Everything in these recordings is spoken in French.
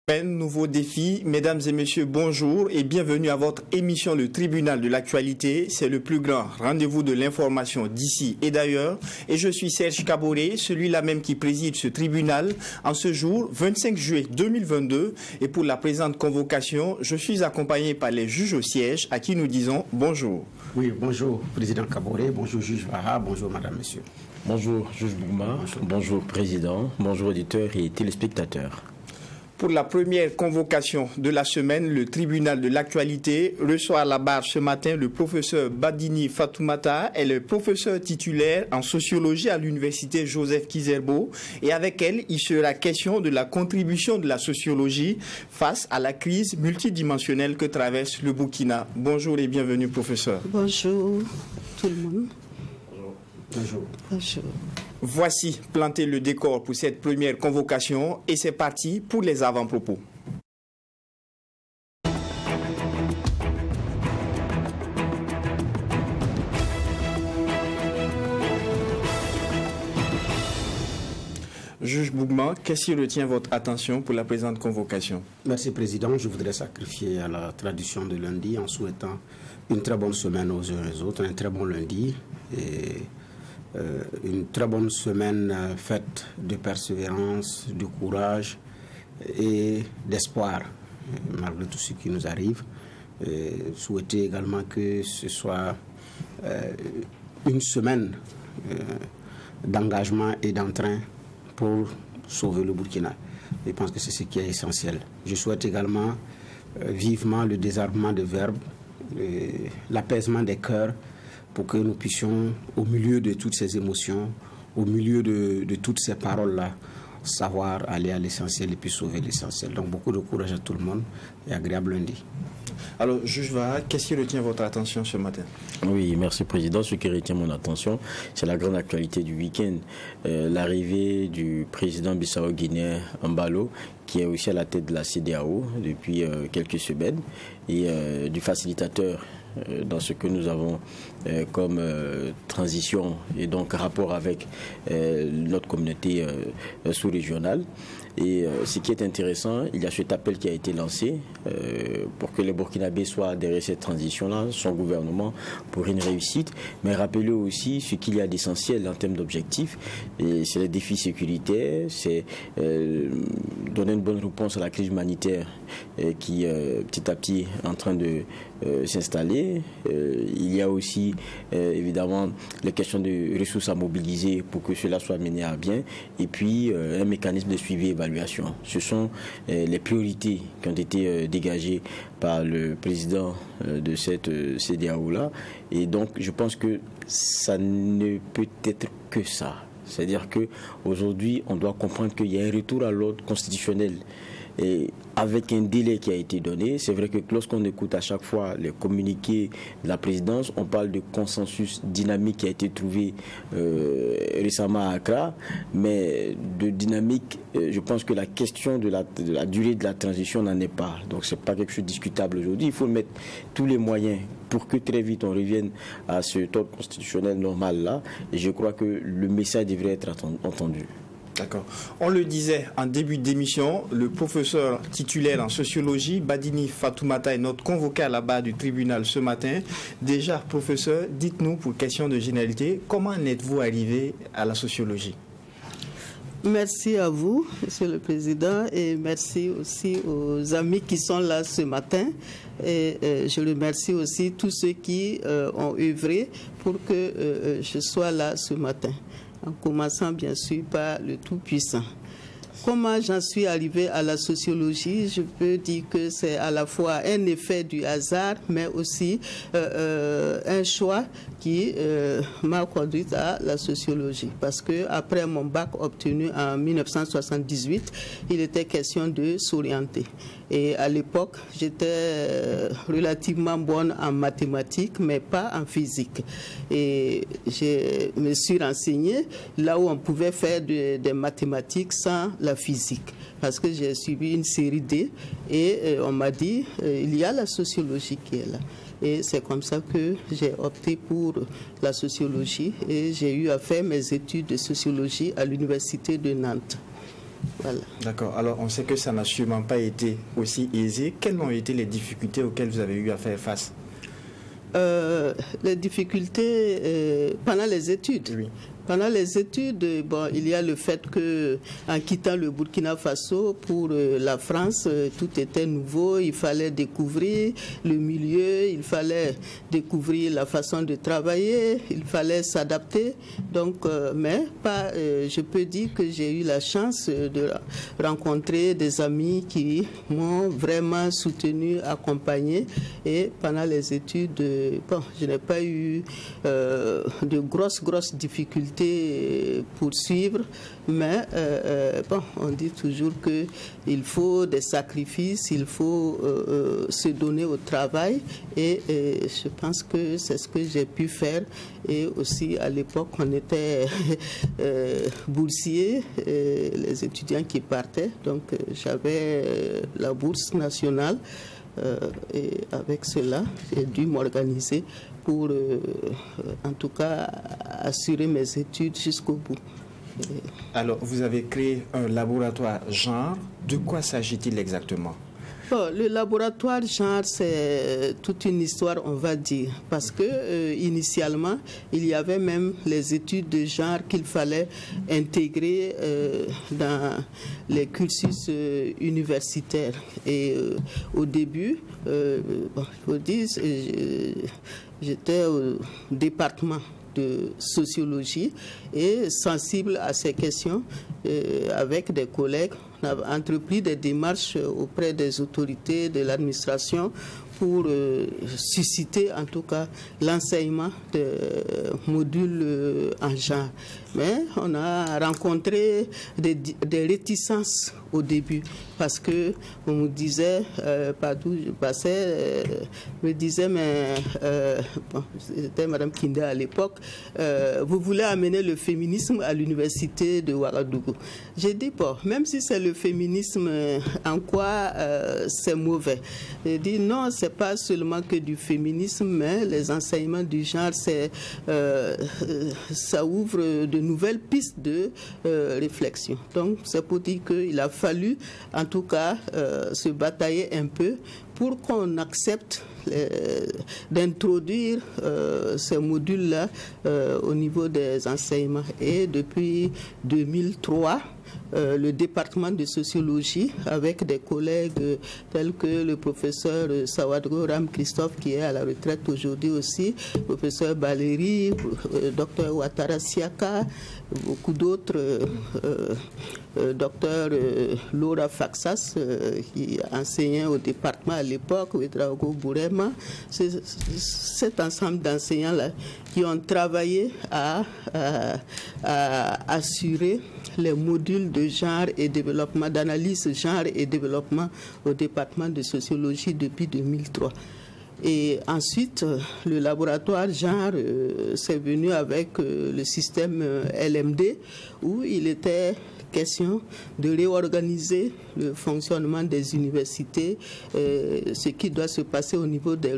Nouveau défi, mesdames et messieurs, bonjour et bienvenue à votre émission Le Tribunal de l'actualité. C'est le plus grand rendez-vous de l'information d'ici et d'ailleurs. Et je suis Serge Kaboré, celui-là même qui préside ce tribunal en ce jour 25 juillet 2022. Et pour la présente convocation, je suis accompagné par les juges au siège à qui nous disons bonjour. Oui, bonjour Président Kaboré, bonjour juge Vaha, bonjour Madame, Monsieur. Bonjour juge Bougma, bonjour Président, bonjour auditeurs et téléspectateurs. Pour la première convocation de la semaine, le tribunal de l'actualité reçoit à la barre ce matin le professeur Badini Fatoumata. Elle est professeure titulaire en sociologie à l'université Joseph Kizerbo. Et avec elle, il sera question de la contribution de la sociologie face à la crise multidimensionnelle que traverse le Burkina. Bonjour et bienvenue, professeur. Bonjour tout le monde. Bonjour. Bonjour. Voici planter le décor pour cette première convocation et c'est parti pour les avant-propos. Juge Bougma, qu'est-ce qui retient votre attention pour la présente convocation? Merci Président, je voudrais sacrifier à la tradition de lundi en souhaitant une très bonne semaine aux uns et aux autres, un très bon lundi et une très bonne semaine faite de persévérance, de courage et d'espoir, malgré tout ce qui nous arrive. Souhaiter également que ce soit une semaine d'engagement et d'entrain pour sauver le Burkina. Je pense que c'est ce qui est essentiel. Je souhaite également vivement le désarmement des verbes, l'apaisement des cœurs, pour que nous puissions, au milieu de toutes ces émotions, au milieu de toutes ces paroles-là, savoir aller à l'essentiel et puis sauver l'essentiel. Donc beaucoup de courage à tout le monde et agréable lundi. Alors, juge Vaha, qu'est-ce qui retient votre attention ce matin? Oui, merci Président. Ce qui retient mon attention, c'est la grande actualité du week-end. L'arrivée du président bissau-guinéen Embalo, qui est aussi à la tête de la CEDEAO depuis quelques semaines, et du facilitateur dans ce que nous avons comme transition et donc rapport avec notre communauté sous-régionale. Et ce qui est intéressant, il y a cet appel qui a été lancé pour que les Burkinabés soient derrière cette transition-là, son gouvernement, pour une réussite. Mais rappelez aussi ce qu'il y a d'essentiel en termes d'objectifs. C'est les défis sécuritaires, c'est donner une bonne réponse à la crise humanitaire qui petit à petit est en train de s'installer. Il y a aussi évidemment les questions de ressources à mobiliser pour que cela soit mené à bien. Et puis un mécanisme de suivi et évaluation. Ce sont les priorités qui ont été dégagées par le président de cette CEDEAO-là. Et donc, je pense que ça ne peut être que ça. C'est-à-dire qu'aujourd'hui, on doit comprendre qu'il y a un retour à l'ordre constitutionnel. Et avec un délai qui a été donné, c'est vrai que lorsqu'on écoute à chaque fois les communiqués de la présidence, on parle de consensus dynamique qui a été trouvé récemment à Accra, mais de dynamique, je pense que la question de la durée de la transition n'en est pas. Donc c'est pas quelque chose de discutable aujourd'hui. Il faut mettre tous les moyens pour que très vite on revienne à ce ordre constitutionnel normal-là. Et je crois que le message devrait être entendu. D'accord. On le disait en début d'émission, le professeur titulaire en sociologie, Badini Fatoumata, est notre convoqué à la barre du tribunal ce matin. Déjà, professeur, dites-nous, pour question de généralité, comment en êtes-vous arrivé à la sociologie? Merci à vous, Monsieur le Président, et merci aussi aux amis qui sont là ce matin. Et je remercie aussi tous ceux qui ont œuvré pour que je sois là ce matin. En commençant bien sûr par le Tout-Puissant. Comment j'en suis arrivé à la sociologie? Je peux dire que c'est à la fois un effet du hasard, mais aussi un choix qui m'a conduite à la sociologie. Parce que après mon bac obtenu en 1978, il était question de s'orienter. Et à l'époque, j'étais relativement bonne en mathématiques, mais pas en physique. Et je me suis renseignée là où on pouvait faire des mathématiques sans la physique. Parce que j'ai suivi une série D et on m'a dit, il y a la sociologie qui est là. Et c'est comme ça que j'ai opté pour la sociologie et j'ai eu à faire mes études de sociologie à l'université de Nantes. Voilà. D'accord. Alors, on sait que ça n'a sûrement pas été aussi aisé. Quelles ont été les difficultés auxquelles vous avez eu à faire face? Les difficultés pendant les études. Oui. Pendant les études, il y a le fait que, en quittant le Burkina Faso pour la France, tout était nouveau. Il fallait découvrir le milieu, il fallait découvrir la façon de travailler, il fallait s'adapter. Donc, je peux dire que j'ai eu la chance de rencontrer des amis qui m'ont vraiment soutenu, accompagné. Et pendant les études, je n'ai pas eu de grosses difficultés pour suivre, mais on dit toujours qu'il faut des sacrifices, il faut se donner au travail, et je pense que c'est ce que j'ai pu faire. Et aussi à l'époque on était boursiers, les étudiants qui partaient, donc j'avais la bourse nationale. Et avec cela, j'ai dû m'organiser pour, en tout cas, assurer mes études jusqu'au bout. Alors, vous avez créé un laboratoire genre. De quoi s'agit-il exactement? Le laboratoire genre, c'est toute une histoire, on va dire, parce que initialement, il y avait même les études de genre qu'il fallait intégrer dans les cursus universitaires. Et au début, il faut dire, j'étais au département de sociologie et sensible à ces questions, avec des collègues, on a entrepris des démarches auprès des autorités de l'administration pour susciter en tout cas l'enseignement des modules en genre. Mais on a rencontré des réticences au début parce que on nous disait, partout je passais, me disait, mais c'était Madame Kinde à l'époque, vous voulez amener le féminisme à l'université de Ouagadougou. J'ai dit, même si c'est le féminisme, en quoi c'est mauvais? J'ai dit, non, c'est pas seulement que du féminisme, mais les enseignements du genre, ça ouvre de nouvelles pistes de réflexion. Donc, c'est pour dire qu'il a fallu, en tout cas, se batailler un peu pour qu'on accepte d'introduire ces modules-là au niveau des enseignements. Et depuis 2003, le département de sociologie, avec des collègues tels que le professeur Sawadgo Ram Christophe, qui est à la retraite aujourd'hui aussi, professeur Baléry, docteur Ouattara Siaka, beaucoup d'autres, docteur Laura Faxas, qui enseignait au département à l'époque, Ouedraogo Bourema, cet ensemble d'enseignants-là qui ont travaillé à assurer les modules de genre et développement, d'analyse genre et développement au département de sociologie depuis 2003. Et ensuite, le laboratoire genre, c'est venu avec le système LMD, où il était question de réorganiser le fonctionnement des universités, ce qui doit se passer au niveau de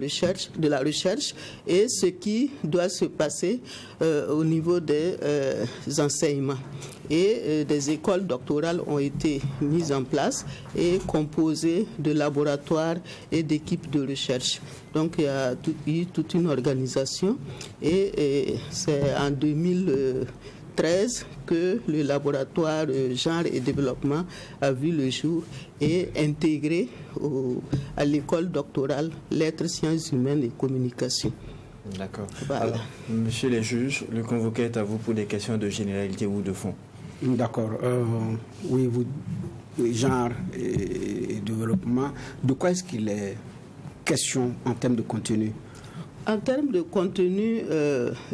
la recherche et ce qui doit se passer au niveau des enseignements. Et des écoles doctorales ont été mises en place et composées de laboratoires et d'équipes de recherche. Donc il y a eu toute une organisation et c'est en 2013 que le laboratoire genre et développement a vu le jour et intégré à l'école doctorale lettres, sciences humaines et communication. D'accord. Voilà. Alors, monsieur les juges, le convoqué est à vous pour des questions de généralité ou de fond. D'accord. Oui, genre et développement, de quoi est-ce qu'il est question en termes de contenu? En termes de contenu,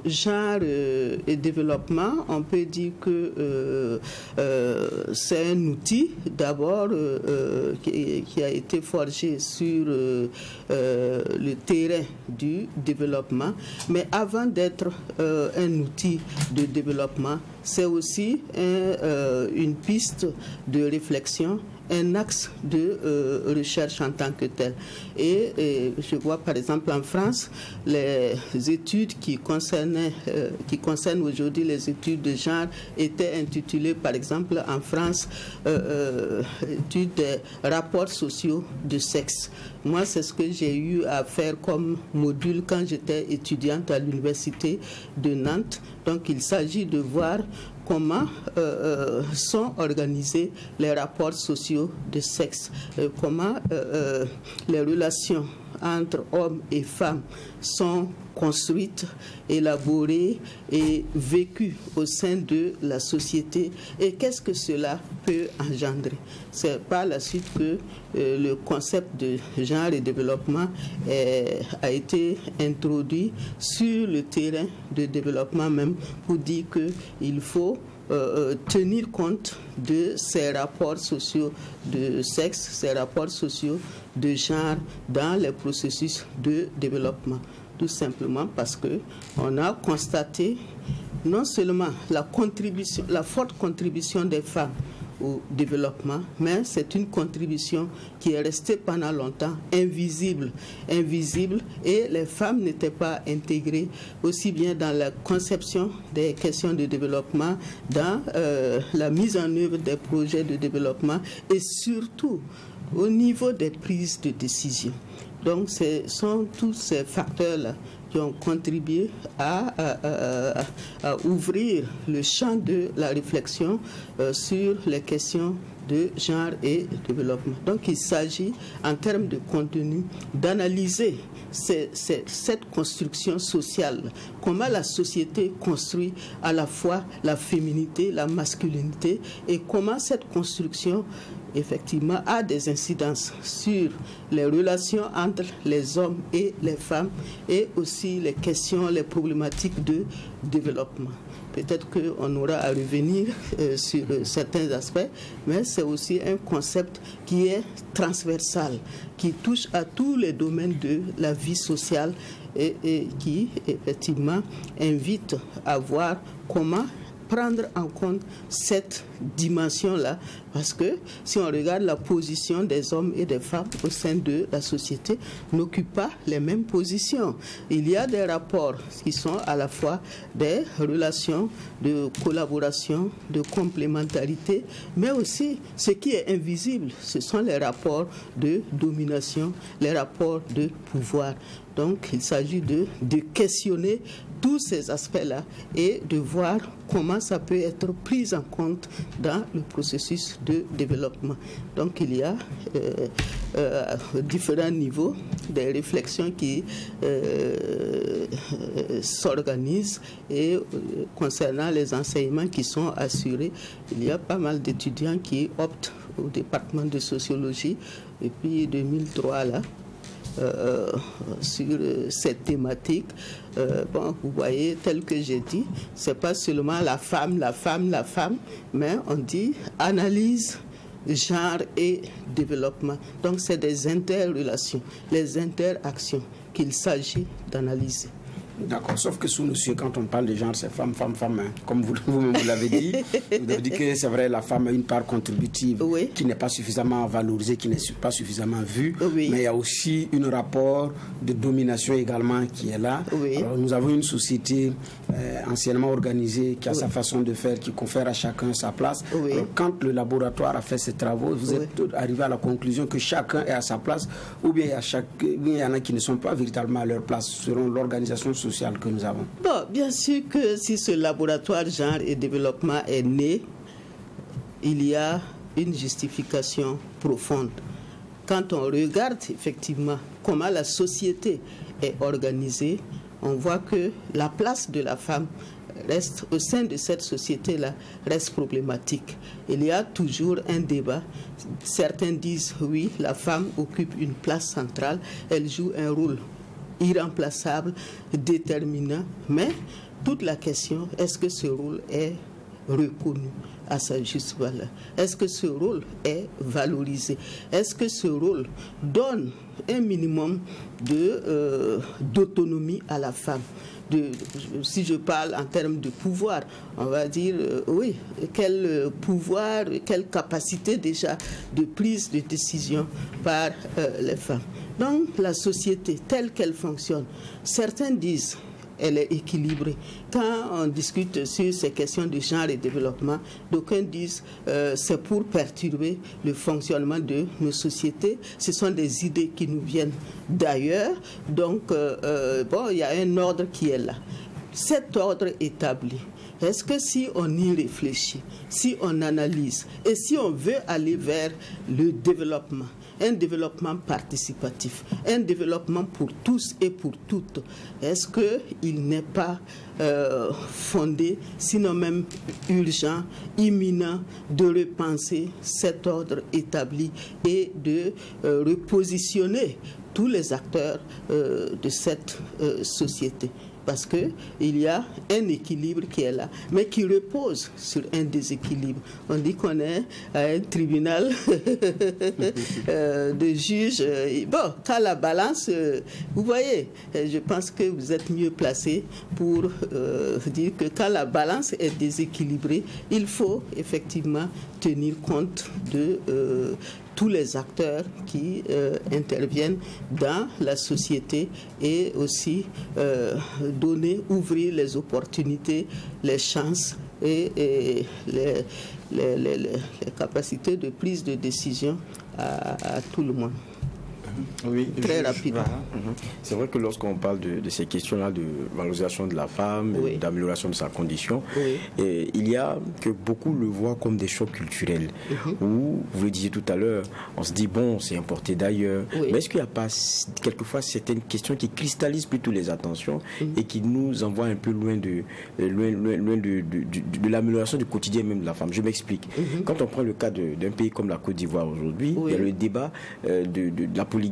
genre et développement, on peut dire que c'est un outil d'abord qui a été forgé sur le terrain du développement. Mais avant d'être un outil de développement, c'est aussi une piste de réflexion, un axe de recherche en tant que tel. Et je vois par exemple en France, les études qui concernent aujourd'hui les études de genre étaient intitulées par exemple en France études des rapports sociaux de sexe. Moi, c'est ce que j'ai eu à faire comme module quand j'étais étudiante à l'université de Nantes. Donc il s'agit de voir comment sont organisés les rapports sociaux de sexe, comment les relations entre hommes et femmes sont construites, élaborées et vécues au sein de la société, et qu'est-ce que cela peut engendrer. C'est par la suite que le concept de genre et développement a été introduit sur le terrain de développement même, pour dire qu'il faut tenir compte de ces rapports sociaux de sexe, ces rapports sociaux de genre dans les processus de développement. Tout simplement parce qu'on a constaté non seulement la forte contribution des femmes au développement, mais c'est une contribution qui est restée pendant longtemps invisible, et les femmes n'étaient pas intégrées aussi bien dans la conception des questions de développement, dans la mise en œuvre des projets de développement et surtout au niveau des prises de décision. Donc ce sont tous ces facteurs-là qui ont contribué à ouvrir le champ de la réflexion sur les questions de genre et développement. Donc il s'agit, en termes de contenu, d'analyser cette construction sociale, comment la société construit à la fois la féminité, la masculinité, et comment cette construction effectivement a des incidences sur les relations entre les hommes et les femmes, et aussi les questions, les problématiques de développement. Peut-être qu'on aura à revenir sur certains aspects, mais c'est aussi un concept qui est transversal, qui touche à tous les domaines de la vie sociale et qui, effectivement, invite à voir comment prendre en compte cette dimension-là, parce que si on regarde la position des hommes et des femmes au sein de la société, n'occupent pas les mêmes positions. Il y a des rapports qui sont à la fois des relations de collaboration, de complémentarité, mais aussi ce qui est invisible, ce sont les rapports de domination, les rapports de pouvoir. Donc il s'agit de questionner tous ces aspects-là et de voir comment ça peut être pris en compte dans le processus de développement. Donc il y a différents niveaux des réflexions qui s'organisent, et concernant les enseignements qui sont assurés, il y a pas mal d'étudiants qui optent au département de sociologie depuis 2003 là. Sur cette thématique. Vous voyez, tel que j'ai dit, c'est pas seulement la femme, mais on dit analyse, genre et développement. Donc c'est des interrelations, les interactions qu'il s'agit d'analyser. D'accord, sauf que sous nos cieux, quand on parle de genre, c'est femme, hein. Comme vous-même vous l'avez dit. Vous avez dit que c'est vrai, la femme a une part contributive qui n'est pas suffisamment valorisée, qui n'est pas suffisamment vue, mais il y a aussi un rapport de domination également qui est là. Alors, nous avons une société anciennement organisée qui a sa façon de faire, qui confère à chacun sa place. Alors, quand le laboratoire a fait ses travaux, vous êtes arrivé à la conclusion que chacun est à sa place, ou bien il y en a qui ne sont pas véritablement à leur place selon l'organisation sociale que nous avons. Bon, bien sûr que si ce laboratoire genre et développement est né, il y a une justification profonde. Quand on regarde effectivement comment la société est organisée, on voit que la place de la femme reste, au sein de cette société-là, reste problématique. Il y a toujours un débat. Certains disent oui, la femme occupe une place centrale, elle joue un rôle irremplaçable, déterminant, mais toute la question, est-ce que ce rôle est reconnu à sa juste valeur? Est-ce que ce rôle est valorisé? Est-ce que ce rôle donne un minimum d'autonomie à la femme. Si je parle en termes de pouvoir, on va dire, oui, quel pouvoir, quelle capacité déjà de prise de décision par les femmes. Donc la société telle qu'elle fonctionne, certains disent elle est équilibrée. Quand on discute sur ces questions de genre et développement, d'aucuns disent c'est pour perturber le fonctionnement de nos sociétés. Ce sont des idées qui nous viennent d'ailleurs. Donc, il y a un ordre qui est là. Cet ordre établi, est-ce que si on y réfléchit, si on analyse et si on veut aller vers le développement, un développement participatif, un développement pour tous et pour toutes, est-ce qu'il n'est pas fondé, sinon même urgent, imminent, de repenser cet ordre établi et de repositionner tous les acteurs de cette société? Parce qu'il y a un équilibre qui est là, mais qui repose sur un déséquilibre. On dit qu'on est à un tribunal de juges. Bon, quand la balance, vous voyez, je pense que vous êtes mieux placé pour dire que quand la balance est déséquilibrée, il faut effectivement tenir compte de tous les acteurs qui interviennent dans la société et aussi ouvrir les opportunités, les chances et les capacités de prise de décision à tout le monde. Oui, très rapidement. C'est vrai que lorsqu'on parle de ces questions-là de valorisation de la femme, oui, d'amélioration de sa condition, oui, il y a que beaucoup le voient comme des chocs culturels. Où, vous le disiez tout à l'heure, on se dit, bon, c'est importé d'ailleurs. Oui. Mais est-ce qu'il n'y a pas quelquefois certaines questions qui cristallisent plutôt les attentions et qui nous envoient un peu loin de l'amélioration du quotidien même de la femme? Je m'explique. Quand on prend le cas d'un pays comme la Côte d'Ivoire aujourd'hui, oui, il y a le débat de la polygamie.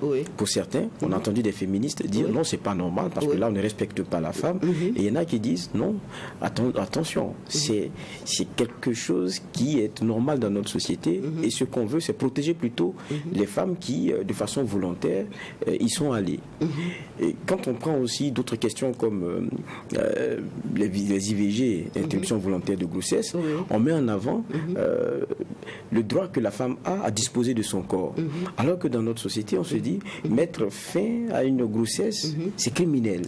Oui. Pour certains, on a entendu des féministes dire non, c'est pas normal parce que là on ne respecte pas la femme. Et il y en a qui disent non, attention, c'est quelque chose qui est normal dans notre société et ce qu'on veut, c'est protéger plutôt les femmes qui, de façon volontaire, y sont allées. Et quand on prend aussi d'autres questions comme les IVG, interruption volontaire de grossesse, on met en avant le droit que la femme a à disposer de son corps. Alors que dans notre société, on se dit mettre fin à une grossesse, c'est criminel.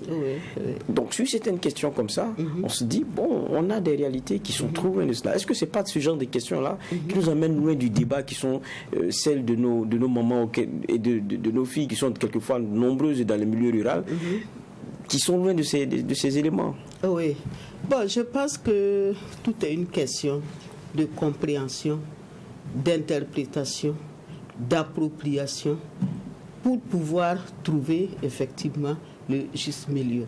Donc sur certaines questions comme ça, on se dit bon, on a des réalités qui sont trop loin de cela. Est-ce que c'est pas ce genre de questions-là qui nous amènent loin du débat, qui sont celles de nos mamans et de nos filles qui sont quelquefois nombreuses dans les milieux ruraux, qui sont loin de ces éléments? Oui. Bon, je pense que tout est une question de compréhension, d'interprétation, d'appropriation pour pouvoir trouver effectivement le juste milieu.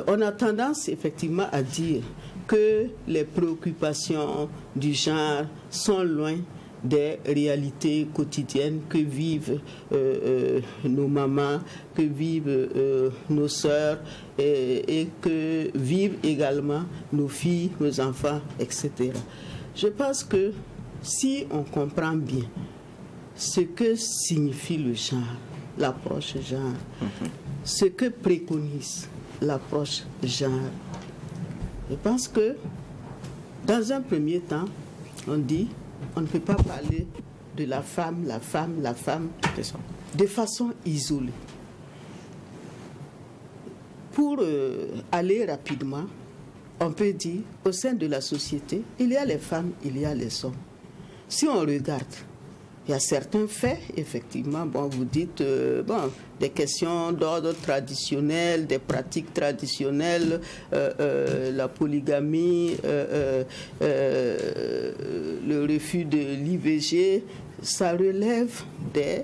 On a tendance effectivement à dire que les préoccupations du genre sont loin des réalités quotidiennes que vivent nos mamans, que vivent nos sœurs et que vivent également nos filles, nos enfants, etc. Je pense que si on comprend bien ce que signifie le genre, l'approche genre, ce que préconise l'approche genre, je pense que dans un premier temps, on dit on ne peut pas parler de la femme, de façon isolée. Pour aller rapidement, on peut dire, au sein de la société, il y a les femmes, il y a les hommes. Si on regarde, il y a certains faits, effectivement, bon, vous dites, des questions d'ordre traditionnel, des pratiques traditionnelles, la polygamie, le refus de l'IVG, ça relève des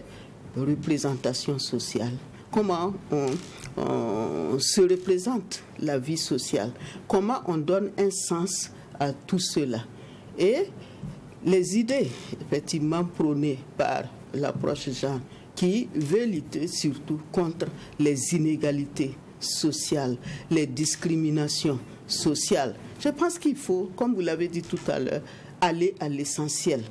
représentations sociales. Comment on se représente la vie sociale, comment on donne un sens à tout cela. Et les idées, effectivement, prônées par l'approche genre, qui veut lutter surtout contre les inégalités sociales, les discriminations sociales. Je pense qu'il faut, comme vous l'avez dit tout à l'heure, aller à l'essentiel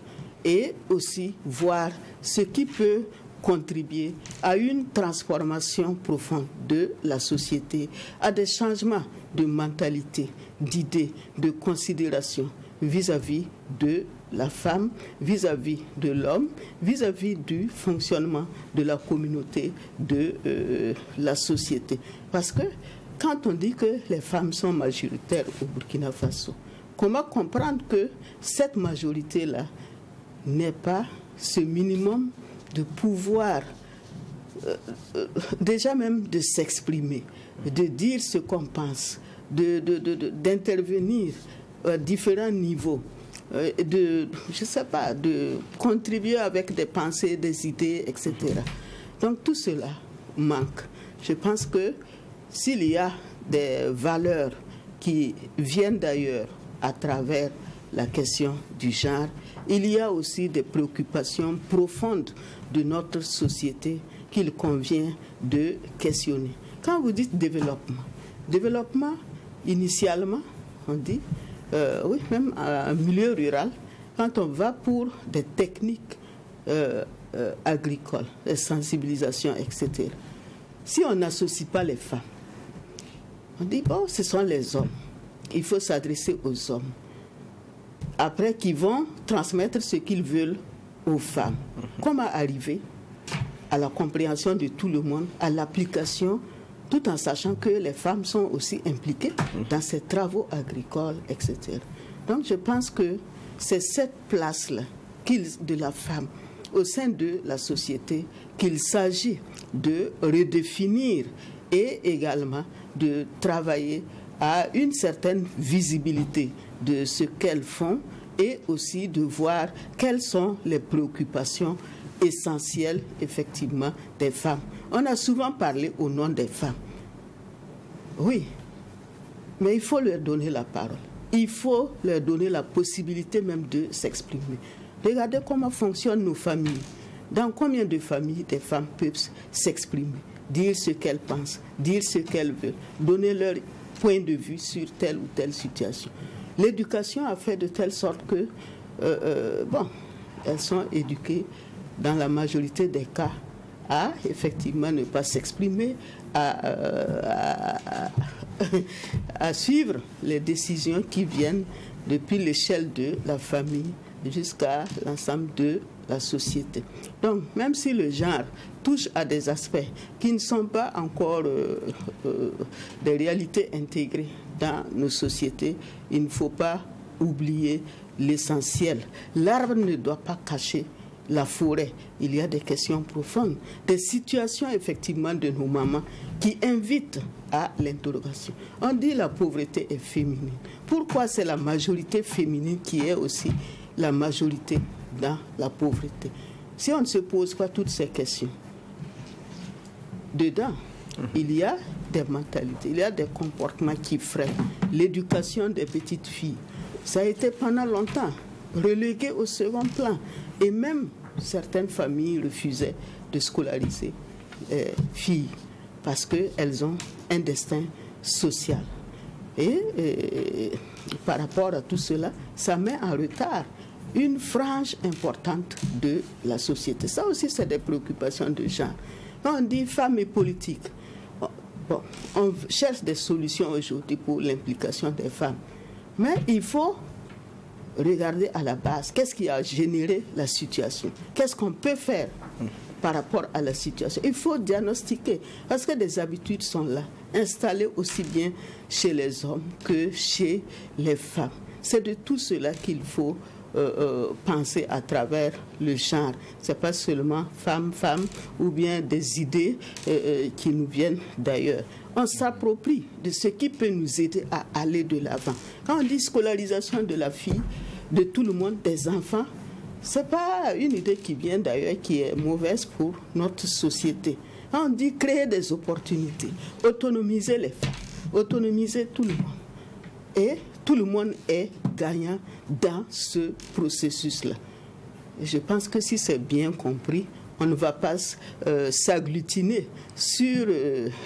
et aussi voir ce qui peut contribuer à une transformation profonde de la société, à des changements de mentalité, d'idées, de considération vis-à-vis de la femme, vis-à-vis de l'homme, vis-à-vis du fonctionnement de la communauté, de la société. Parce que quand on dit que les femmes sont majoritaires au Burkina Faso, comment comprendre que cette majorité-là n'est pas ce minimum de pouvoir, déjà même de s'exprimer, de dire ce qu'on pense, d'intervenir à différents niveaux, de contribuer avec des pensées, des idées, etc. Donc tout cela manque. Je pense que s'il y a des valeurs qui viennent d'ailleurs à travers la question du genre, il y a aussi des préoccupations profondes de notre société qu'il convient de questionner. Quand vous dites développement, initialement, on dit, oui, même en milieu rural, quand on va pour des techniques agricoles, des sensibilisations, etc., si on n'associe pas les femmes, on dit, bon, ce sont les hommes. Il faut s'adresser aux hommes. Après, qu'ils vont transmettre ce qu'ils veulent aux femmes. Comment arriver à la compréhension de tout le monde, à l'application, tout en sachant que les femmes sont aussi impliquées dans ces travaux agricoles, etc. Donc, je pense que c'est cette place-là de la femme au sein de la société qu'il s'agit de redéfinir et également de travailler à une certaine visibilité de ce qu'elles font et aussi de voir quelles sont les préoccupations essentielles, effectivement, des femmes. On a souvent parlé au nom des femmes. Oui, mais il faut leur donner la parole. Il faut leur donner la possibilité même de s'exprimer. Regardez comment fonctionnent nos familles. Dans combien de familles des femmes peuvent s'exprimer, dire ce qu'elles pensent, dire ce qu'elles veulent, donner leur point de vue sur telle ou telle situation. L'éducation a fait de telle sorte que, elles sont éduquées dans la majorité des cas à effectivement ne pas s'exprimer, à suivre les décisions qui viennent depuis l'échelle de la famille jusqu'à l'ensemble de la société. Donc, même si le genre touche à des aspects qui ne sont pas encore des réalités intégrées dans nos sociétés, il ne faut pas oublier l'essentiel. L'arbre ne doit pas cacher la forêt. Il y a des questions profondes, des situations effectivement de nos mamans qui invitent à l'interrogation. On dit la pauvreté est féminine. Pourquoi c'est la majorité féminine qui est aussi la majorité dans la pauvreté? Si on ne se pose pas toutes ces questions, dedans, il y a des mentalités, il y a des comportements qui freinent. L'éducation des petites filles, ça a été pendant longtemps relégué au second plan. Et même certaines familles refusaient de scolariser les filles parce qu'elles ont un destin social. Et par rapport à tout cela, ça met en retard une frange importante de la société. Ça aussi, c'est des préoccupations de genre. Quand on dit femmes et politique, on cherche des solutions aujourd'hui pour l'implication des femmes. Mais il faut regarder à la base, qu'est-ce qui a généré la situation? Qu'est-ce qu'on peut faire par rapport à la situation? Il faut diagnostiquer, parce que des habitudes sont là, installées aussi bien chez les hommes que chez les femmes. C'est de tout cela qu'il faut penser à travers le genre. Ce n'est pas seulement femme, ou bien des idées qui nous viennent d'ailleurs. On s'approprie de ce qui peut nous aider à aller de l'avant. Quand on dit scolarisation de la fille, de tout le monde, des enfants, ce n'est pas une idée qui vient d'ailleurs, qui est mauvaise pour notre société. Quand on dit créer des opportunités, autonomiser les femmes, autonomiser tout le monde. Et tout le monde est gagnant dans ce processus-là. Et je pense que si c'est bien compris, on ne va pas s'agglutiner sur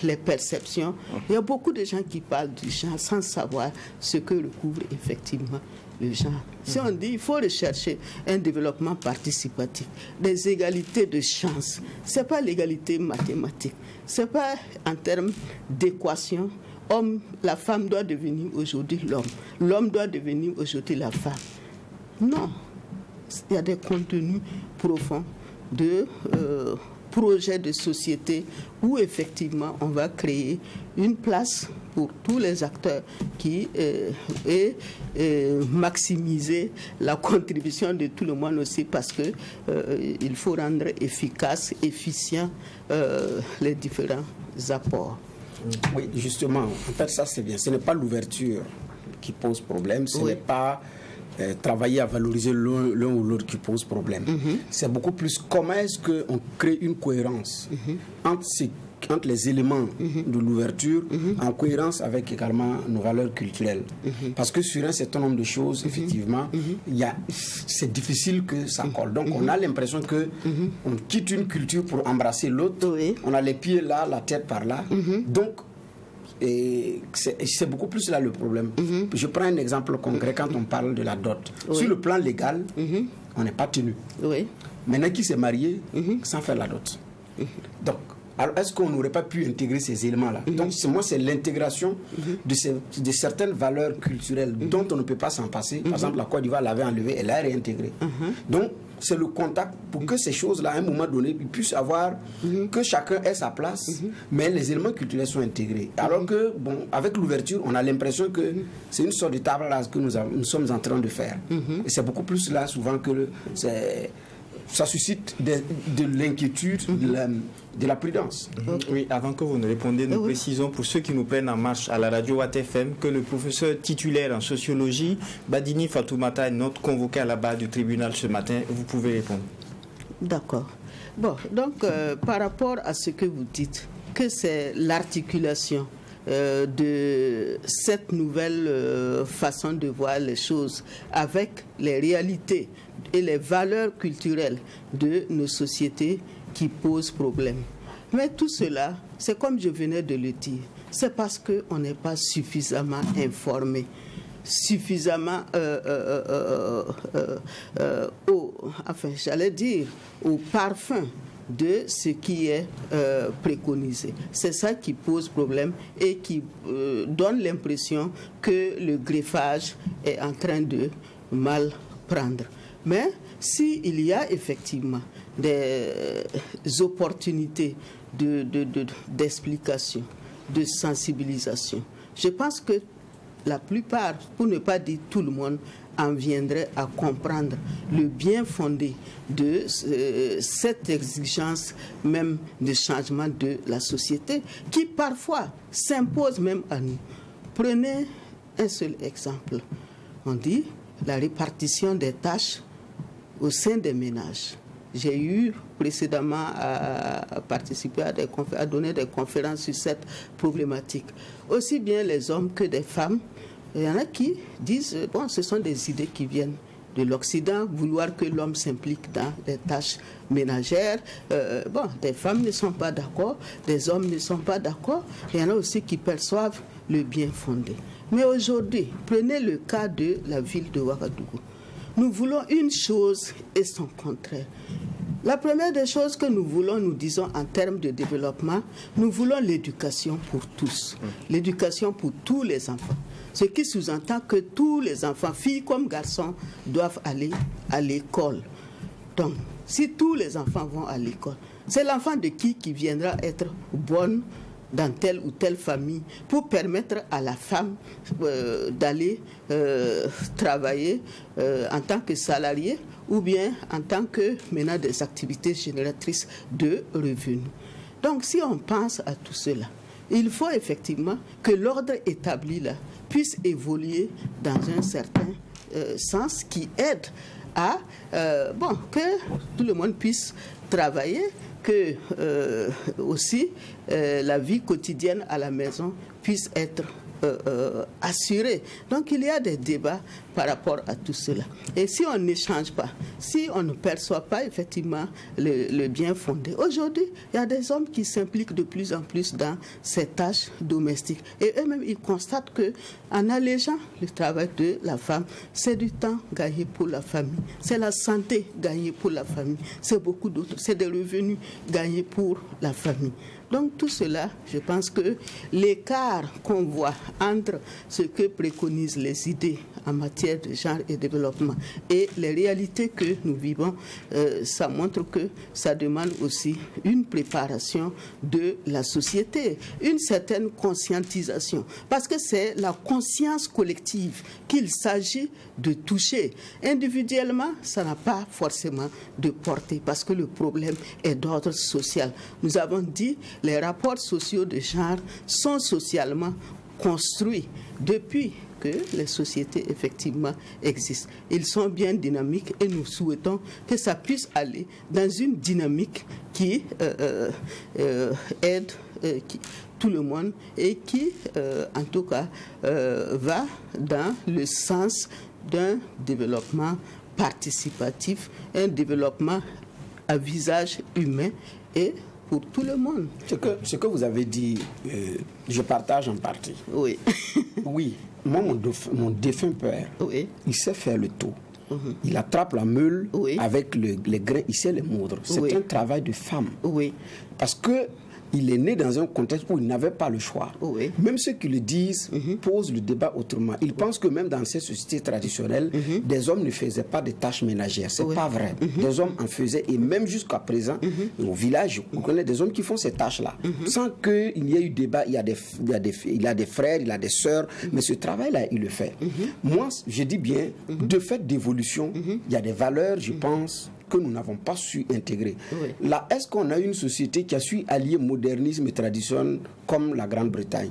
les perceptions. Il y a beaucoup de gens qui parlent du genre sans savoir ce que recouvre effectivement le genre. Si on dit qu'il faut rechercher un développement participatif, des égalités de chances, ce n'est pas l'égalité mathématique, ce n'est pas en termes d'équation. La femme doit devenir aujourd'hui l'homme, l'homme doit devenir aujourd'hui la femme. Non, il y a des contenus profonds de projets de société où effectivement on va créer une place pour tous les acteurs et maximiser la contribution de tout le monde aussi, parce que il faut rendre efficace, efficient les différents apports. Oui, justement, en fait ça c'est bien. Ce n'est pas l'ouverture qui pose problème, ce n'est pas travailler à valoriser l'un ou l'autre qui pose problème. C'est beaucoup plus comment est-ce qu'on crée une cohérence entre les éléments de l'ouverture en cohérence avec également nos valeurs culturelles. Parce que sur un certain nombre de choses, effectivement, c'est difficile que ça colle. Donc on a l'impression que on quitte une culture pour embrasser l'autre. On a les pieds là, la tête par là. Donc c'est beaucoup plus là le problème. Je prends un exemple concret quand on parle de la dot. Sur le plan légal, on n'est pas tenu. Maintenant, qui s'est marié sans faire la dot? Donc, alors est-ce qu'on n'aurait pas pu intégrer ces éléments-là? Donc, moi, c'est l'intégration de certaines valeurs culturelles dont on ne peut pas s'en passer. Par exemple, la Côte d'Ivoire l'avait enlevé, elle l'a réintégrée. Donc, c'est le contact pour que ces choses-là, à un moment donné, ils puissent avoir, que chacun ait sa place, mais les éléments culturels sont intégrés. Alors que, bon, avec l'ouverture, on a l'impression que c'est une sorte de table rase que nous sommes en train de faire. Et c'est beaucoup plus là, souvent, que ça suscite de l'inquiétude, de la prudence. Oui, avant que vous ne répondiez, nous précisons pour ceux qui nous prennent en marche à la radio Watt FM que le professeur titulaire en sociologie, Badini Fatoumata, est notre convoqué à la barre du tribunal ce matin. Vous pouvez répondre. D'accord. Bon, donc par rapport à ce que vous dites, que c'est l'articulation de cette nouvelle façon de voir les choses avec les réalités et les valeurs culturelles de nos sociétés qui posent problème. Mais tout cela, c'est comme je venais de le dire, c'est parce qu'on n'est pas suffisamment informé, suffisamment au parfum de ce qui est préconisé. C'est ça qui pose problème et qui donne l'impression que le greffage est en train de mal prendre. Mais s'il y a effectivement des opportunités d'explication, de sensibilisation, je pense que la plupart, pour ne pas dire tout le monde, en viendrait à comprendre le bien fondé de cette exigence même de changement de la société qui parfois s'impose même à nous. Prenez un seul exemple. On dit la répartition des tâches au sein des ménages. J'ai eu précédemment à participer à donner des conférences sur cette problématique. Aussi bien les hommes que des femmes. Il y en a qui disent, bon, ce sont des idées qui viennent de l'Occident, vouloir que l'homme s'implique dans les tâches ménagères. Des femmes ne sont pas d'accord, des hommes ne sont pas d'accord. Il y en a aussi qui perçoivent le bien fondé. Mais aujourd'hui, prenez le cas de la ville de Ouagadougou. Nous voulons une chose et son contraire. La première des choses que nous voulons, nous disons en termes de développement, nous voulons l'éducation pour tous, l'éducation pour tous les enfants. Ce qui sous-entend que tous les enfants, filles comme garçons, doivent aller à l'école. Donc, si tous les enfants vont à l'école, c'est l'enfant de qui viendra être bonne dans telle ou telle famille pour permettre à la femme d'aller travailler en tant que salariée ou bien en tant que menant des activités génératrices de revenus. Donc, si on pense à tout cela, il faut effectivement que l'ordre établi là puisse évoluer dans un certain sens qui aide à que tout le monde puisse travailler, que aussi la vie quotidienne à la maison puisse être assurée. Donc il y a des débats par rapport à tout cela. Et si on n'échange pas, si on ne perçoit pas effectivement le bien fondé, aujourd'hui, il y a des hommes qui s'impliquent de plus en plus dans ces tâches domestiques. Et eux-mêmes, ils constatent qu'en allégeant le travail de la femme, c'est du temps gagné pour la famille, c'est la santé gagnée pour la famille, c'est beaucoup d'autres, c'est des revenus gagnés pour la famille. Donc tout cela, je pense que l'écart qu'on voit entre ce que préconisent les idées en matière de genre et développement et les réalités que nous vivons, ça montre que ça demande aussi une préparation de la société, une certaine conscientisation, parce que c'est la conscience collective qu'il s'agit de toucher. Individuellement, ça n'a pas forcément de portée, parce que le problème est d'ordre social. Nous avons dit les rapports sociaux de genre sont socialement construits depuis que les sociétés effectivement existent. Ils sont bien dynamiques et nous souhaitons que ça puisse aller dans une dynamique qui aide tout le monde et qui, en tout cas, va dans le sens d'un développement participatif, un développement à visage humain et pour tout le monde. Ce que vous avez dit, je partage en partie. Oui. Oui. Moi, mon défunt père, oui, il sait faire le taux. Il attrape la meule avec les grains, il sait les moudre. C'est un travail de femme. Oui. Parce que il est né dans un contexte où il n'avait pas le choix. Même ceux qui le disent posent le débat autrement. Ils pensent que même dans ces sociétés traditionnelles, des hommes ne faisaient pas de tâches ménagères. C'est pas vrai. Des hommes en faisaient, et même jusqu'à présent, au village, on connaît des hommes qui font ces tâches-là. Sans qu'il y ait eu débat, il a des frères, il a des sœurs, mais ce travail-là, il le fait. Moi, je dis bien, de fait d'évolution, il y a des valeurs, je pense, que nous n'avons pas su intégrer. Là, est-ce qu'on a une société qui a su allier modernisme et tradition comme la Grande-Bretagne?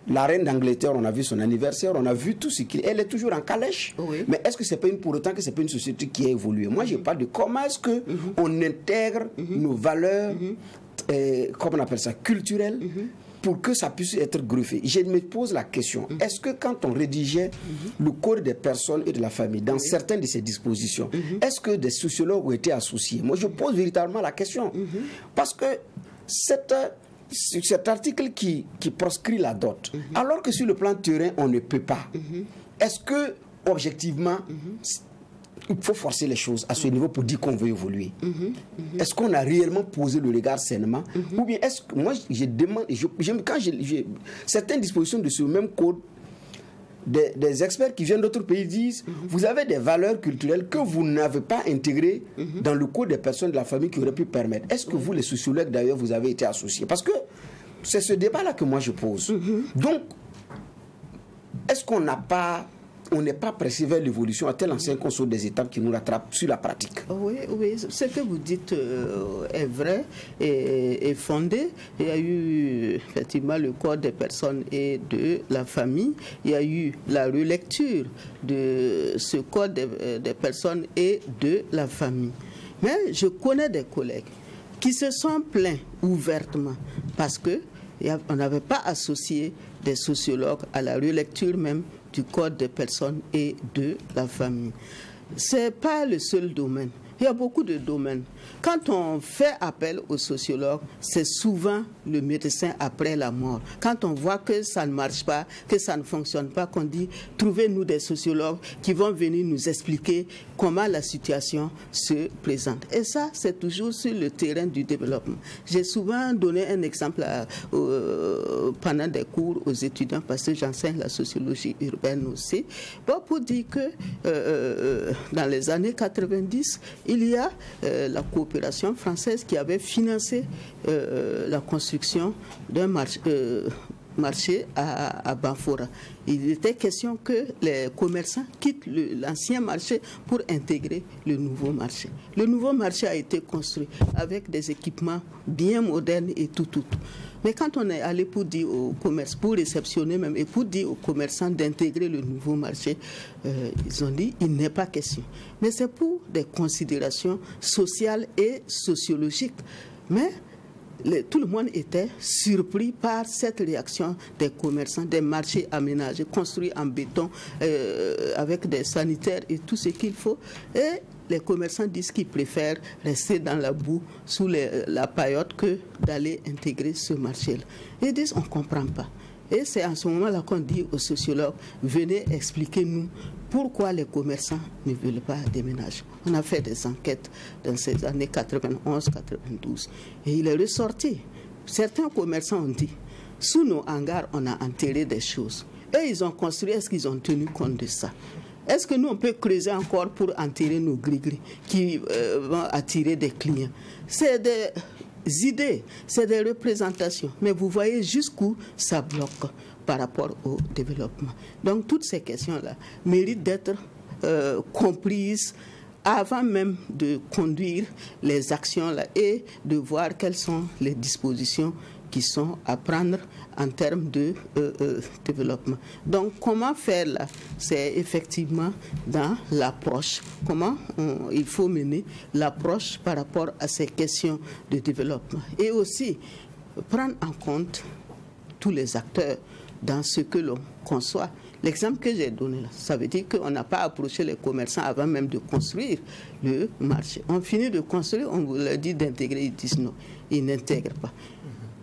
La reine d'Angleterre, on a vu son anniversaire, on a vu tout ce qu'il... Elle est toujours en calèche. Mais est-ce que c'est pas pour autant que c'est pas une société qui a évolué? Moi, je parle de comment est-ce que on intègre nos valeurs, comment on appelle ça, culturelles, pour que ça puisse être greffé. Je me pose la question, est-ce que quand on rédigeait le code des personnes et de la famille, dans certaines de ces dispositions, est-ce que des sociologues ont été associés? Moi, je pose véritablement la question. Parce que cet article qui proscrit la dot, alors que sur le plan terrain, on ne peut pas, est-ce que, objectivement, il faut forcer les choses à ce niveau pour dire qu'on veut évoluer? Est-ce qu'on a réellement posé le regard sainement? Ou bien est-ce que moi je demande, quand certaines dispositions de ce même code, des experts qui viennent d'autres pays disent vous avez des valeurs culturelles que vous n'avez pas intégrées dans le code des personnes de la famille qui auraient pu permettre. Est-ce que vous, les sociologues d'ailleurs, vous avez été associés? Parce que c'est ce débat-là que moi je pose. Donc, est-ce qu'on n'est pas pressé vers l'évolution à tel enseigne qu'on saute des étapes qui nous rattrapent sur la pratique? Oui, ce que vous dites est vrai et fondé. Il y a eu effectivement le code des personnes et de la famille. Il y a eu la relecture de ce code des personnes et de la famille. Mais je connais des collègues qui se sont plaints ouvertement parce qu'on n'avait pas associé des sociologues à la relecture même du code des personnes et de la famille. Ce n'est pas le seul domaine. Il y a beaucoup de domaines. Quand on fait appel aux sociologues, c'est souvent le médecin après la mort. Quand on voit que ça ne marche pas, que ça ne fonctionne pas, qu'on dit trouvez-nous des sociologues qui vont venir nous expliquer comment la situation se présente. Et ça, c'est toujours sur le terrain du développement. J'ai souvent donné un exemple pendant des cours aux étudiants parce que j'enseigne la sociologie urbaine aussi. Bon, pour dire que dans les années 90, il y a la coopération française qui avait financé la construction d'un marché à Banfora. Il était question que les commerçants quittent l'ancien marché pour intégrer le nouveau marché. Le nouveau marché a été construit avec des équipements bien modernes et tout. Mais quand on est allé pour dire aux commerçants, pour réceptionner même, et pour dire aux commerçants d'intégrer le nouveau marché, ils ont dit il n'est pas question. Mais c'est pour des considérations sociales et sociologiques. Mais tout le monde était surpris par cette réaction des commerçants, des marchés aménagés, construits en béton, avec des sanitaires et tout ce qu'il faut. Et les commerçants disent qu'ils préfèrent rester dans la boue, sous la paillote, que d'aller intégrer ce marché-là. Ils disent, on ne comprend pas. Et c'est en ce moment-là qu'on dit aux sociologues, venez expliquer-nous pourquoi les commerçants ne veulent pas déménager. On a fait des enquêtes dans ces années 91-92 et il est ressorti. Certains commerçants ont dit, sous nos hangars, on a enterré des choses. Eux, ils ont construit, est-ce qu'ils ont tenu compte de ça? Est-ce que nous, on peut creuser encore pour enterrer nos gris-gris qui vont attirer des clients? C'est des idées, c'est des représentations. Mais vous voyez jusqu'où ça bloque par rapport au développement. Donc, toutes ces questions-là méritent d'être comprises avant même de conduire les actions-là et de voir quelles sont les dispositions qui sont à prendre en termes de développement. Donc, comment faire là? C'est effectivement dans l'approche. Comment il faut mener l'approche par rapport à ces questions de développement. Et aussi, prendre en compte tous les acteurs dans ce que l'on conçoit. L'exemple que j'ai donné là, ça veut dire qu'on n'a pas approché les commerçants avant même de construire le marché. On finit de construire, on vous leur dit d'intégrer, ils disent non, ils n'intègrent pas.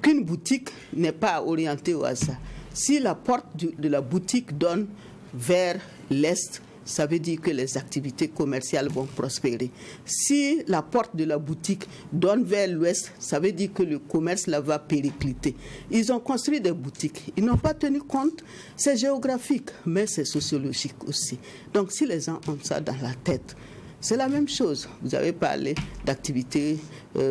Qu'une boutique n'est pas orientée au hasard. Si la porte de la boutique donne vers l'est, ça veut dire que les activités commerciales vont prospérer. Si la porte de la boutique donne vers l'ouest, ça veut dire que le commerce là va péricliter. Ils ont construit des boutiques. Ils n'ont pas tenu compte. C'est géographique, mais c'est sociologique aussi. Donc si les gens ont ça dans la tête, c'est la même chose. Vous avez parlé d'activités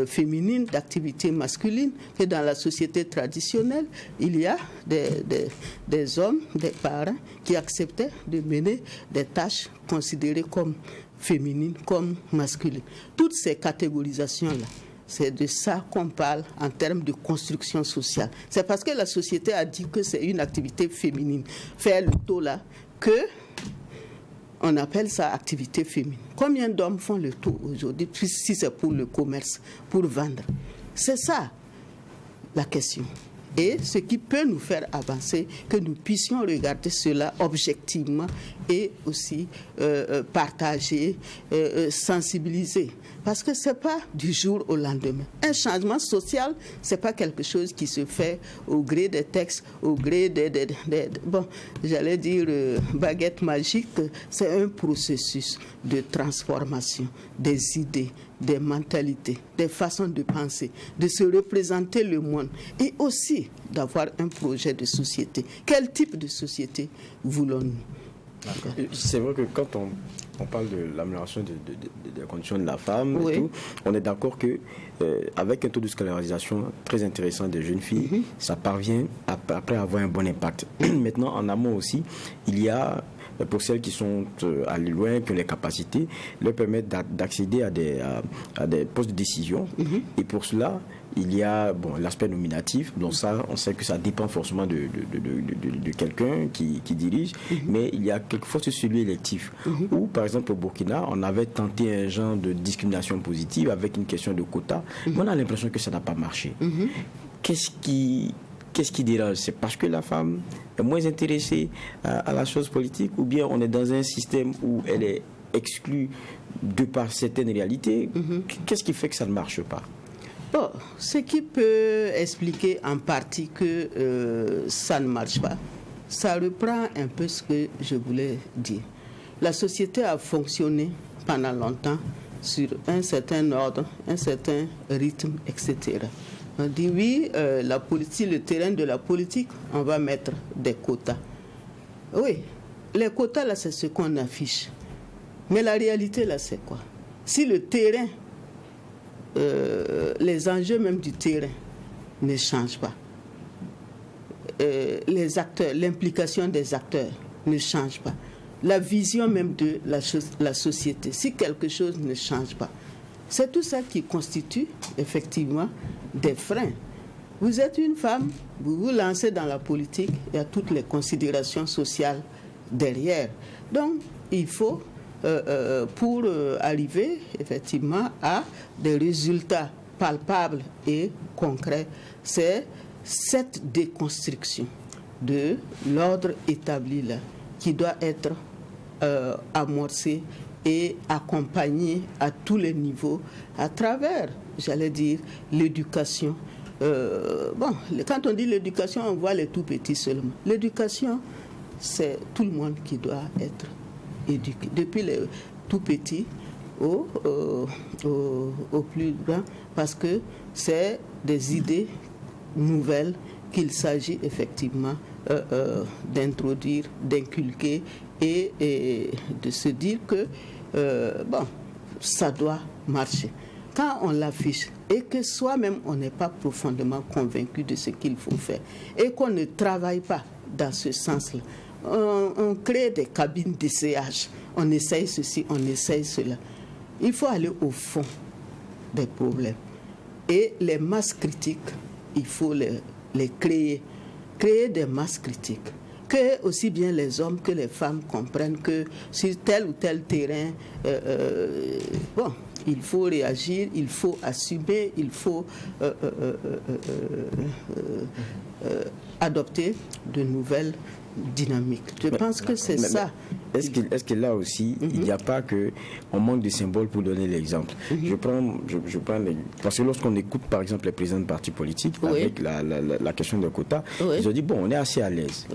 féminines, d'activités masculines, que dans la société traditionnelle, il y a des hommes, des parents qui acceptaient de mener des tâches considérées comme féminines, comme masculines. Toutes ces catégorisations-là, c'est de ça qu'on parle en termes de construction sociale. C'est parce que la société a dit que c'est une activité féminine. Faire le taux là, que on appelle ça activité féminine. Combien d'hommes font le tour aujourd'hui, si c'est pour le commerce, pour vendre? C'est ça la question. Et ce qui peut nous faire avancer, que nous puissions regarder cela objectivement et aussi partager, sensibiliser. Parce que ce n'est pas du jour au lendemain. Un changement social, ce n'est pas quelque chose qui se fait au gré des textes, au gré bon, j'allais dire baguette magique. C'est un processus de transformation des idées, des mentalités, des façons de penser, de se représenter le monde et aussi d'avoir un projet de société. Quel type de société voulons-nous? C'est vrai que quand on parle de l'amélioration des conditions de la femme, oui, et tout, on est d'accord que avec un taux de scolarisation très intéressant des jeunes filles, ça parvient après avoir un bon impact. Maintenant, en amont aussi, il y a, pour celles qui sont allées loin, qui ont les capacités, leur permettre d'accéder à des postes de décision. Et pour cela, il y a l'aspect nominatif. Donc ça, on sait que ça dépend forcément de quelqu'un qui dirige. Mais il y a quelquefois celui électif. Où, par exemple, au Burkina, on avait tenté un genre de discrimination positive avec une question de quota. Mais on a l'impression que ça n'a pas marché. Qu'est-ce qui dérange? C'est parce que la femme est moins intéressée à la chose politique, ou bien on est dans un système où elle est exclue de par certaines réalités? Qu'est-ce qui fait que ça ne marche pas? Bon, ce qui peut expliquer en partie que ça ne marche pas, ça reprend un peu ce que je voulais dire. La société a fonctionné pendant longtemps sur un certain ordre, un certain rythme, etc. On dit oui, la politique, le terrain de la politique, on va mettre des quotas. Oui, les quotas, là, c'est ce qu'on affiche. Mais la réalité, là, c'est quoi? Si le terrain, les enjeux même du terrain ne changent pas, les acteurs, l'implication des acteurs ne change pas, la vision même de la société, si quelque chose ne change pas, c'est tout ça qui constitue effectivement des freins. Vous êtes une femme, vous vous lancez dans la politique, il y a toutes les considérations sociales derrière. Donc, il faut, pour arriver effectivement à des résultats palpable et concret, c'est cette déconstruction de l'ordre établi là, qui doit être amorcée et accompagnée à tous les niveaux à travers, j'allais dire, l'éducation. Quand on dit l'éducation, on voit les tout petits seulement. L'éducation, c'est tout le monde qui doit être éduqué, depuis les tout petits au plus grand, parce que c'est des idées nouvelles qu'il s'agit effectivement d'introduire, d'inculquer et de se dire que ça doit marcher. Quand on l'affiche et que soi-même on n'est pas profondément convaincu de ce qu'il faut faire et qu'on ne travaille pas dans ce sens-là, on crée des cabines d'essayage, on essaye ceci, on essaye cela. Il faut aller au fond des problèmes. Et les masses critiques, il faut les créer des masses critiques. Que aussi bien les hommes que les femmes comprennent que sur tel ou tel terrain, il faut réagir, il faut assumer, il faut adopter de nouvelles dynamiques. Je pense que c'est ça. Est-ce que là aussi, il n'y a pas qu'on manque de symboles pour donner l'exemple? Je prends parce que lorsqu'on écoute par exemple les présidents de partis politiques avec la question de quotas, ils ont dit on est assez à l'aise.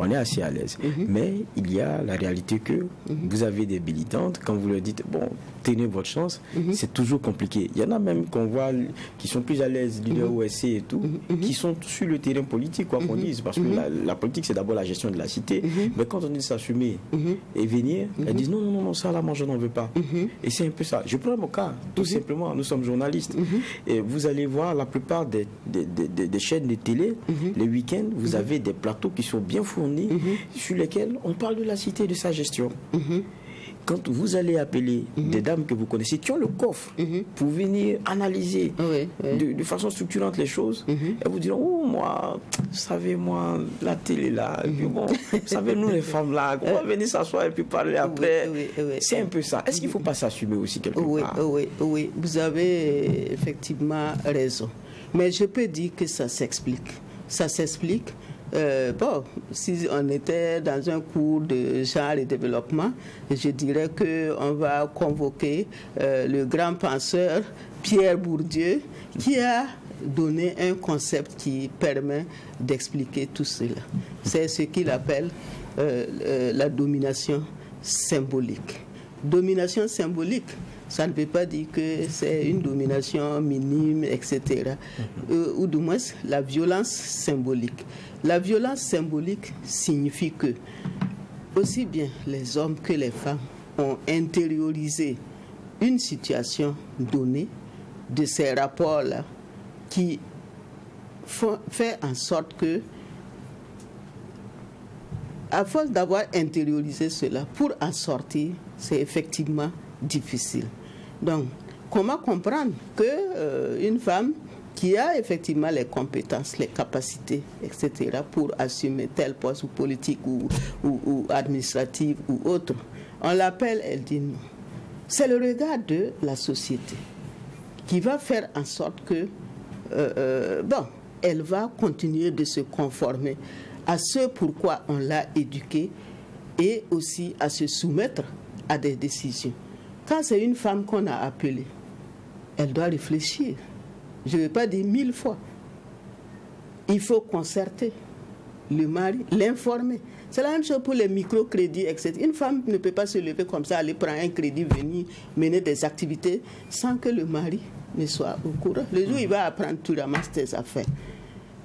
On est assez à l'aise. Mais il y a la réalité que vous avez des militantes, quand vous leur dites tenez votre chance, c'est toujours compliqué. Il y en a même qu'on voit qui sont plus à l'aise, leader OSC et tout, qui sont sur le terrain politique, quoi qu'on dise, parce que la politique c'est d'abord la gestion de la cité, mais quand on dit s'assumer et venir, elles disent non, ça là moi je n'en veux pas. Et c'est un peu ça. Je prends mon cas, tout simplement, nous sommes journalistes, et vous allez voir la plupart des chaînes de télé, les week-ends, vous avez des plateaux qui sont bien fournis, sur lesquels on parle de la cité et de sa gestion. Quand vous allez appeler des dames que vous connaissez, qui ont le coffre pour venir analyser de façon structurante les choses, elles vous diront moi, vous savez, la télé là, et puis vous savez, nous les femmes là, on va venir s'asseoir et puis parler après. C'est un peu ça. Est-ce qu'il ne faut pas s'assumer aussi quelque part? Oui, vous avez effectivement raison. Mais je peux dire que ça s'explique. Ça s'explique. Si on était dans un cours de genre et développement, je dirais qu'on va convoquer le grand penseur Pierre Bourdieu qui a donné un concept qui permet d'expliquer tout cela. C'est ce qu'il appelle la domination symbolique. Domination symbolique, ça ne veut pas dire que c'est une domination minime, etc. Ou du moins la violence symbolique. La violence symbolique signifie que aussi bien les hommes que les femmes ont intériorisé une situation donnée de ces rapports-là qui fait en sorte que, à force d'avoir intériorisé cela, pour en sortir, c'est effectivement difficile. Donc, comment comprendre qu'une femme qui a effectivement les compétences, les capacités, etc., pour assumer tel poste ou politique ou administratif ou autre, on l'appelle, elle dit non. C'est le regard de la société qui va faire en sorte que, elle va continuer de se conformer à ce pourquoi on l'a éduquée et aussi à se soumettre à des décisions. Quand c'est une femme qu'on a appelée, elle doit réfléchir. Je ne vais pas dire 1000 fois. Il faut concerter le mari, l'informer. C'est la même chose pour les microcrédits, etc. Une femme ne peut pas se lever comme ça, aller prendre un crédit, venir mener des activités sans que le mari ne soit au courant. Le jour où il va apprendre, tu ramasses tes affaires.